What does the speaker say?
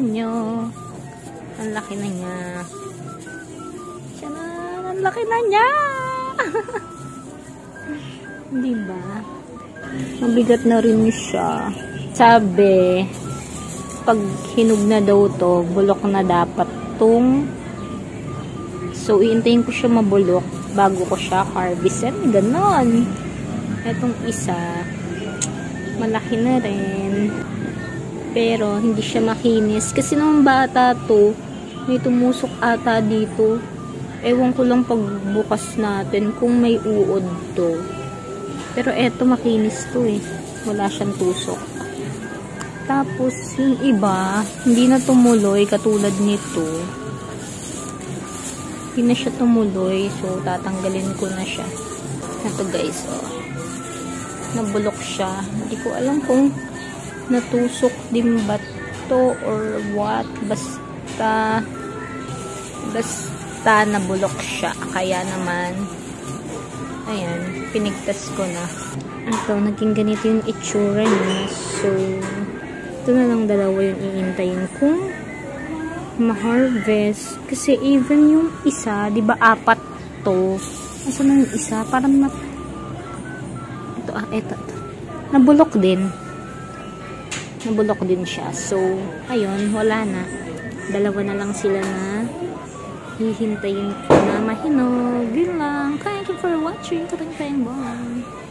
Tingnan nyo. Ang laki na niya. Tiyanan! Ang laki na niya! Diba? Mabigat na rin siya. Sabi, pag hinog na daw to, bulok na dapat tong. So, iintayin ko siya mabulok bago ko siya harvestin. Ganon. Itong isa, malaki na rin. Pero, hindi siya makinis. Kasi nung bata to, may tumusok ata dito. Ewan ko lang pagbukas natin kung may uod to. Pero eto makinis to eh. Wala siyang tusok. Tapos yung iba, hindi na tumuloy katulad nito. Hindi na siya tumuloy. So tatanggalin ko na siya. Ito guys, oh. Nabulok siya. Hindi ko alam kung natusok din ba to or what. Basta nabulok siya. Kaya naman ayan, pinigtas ko na. Ito, naging ganito yung itsura niya. So, ito na lang dalawa yung iintayin kung ma-harvest. Kasi even yung isa, di ba 4 to? Asa na yung isa? Parang ito. Nabulok din. Nabulok din siya. So, ayun, wala na. Dalawa na lang sila na hihintayin ko na mahinog. Yun lang. Thank you for watching. Bye.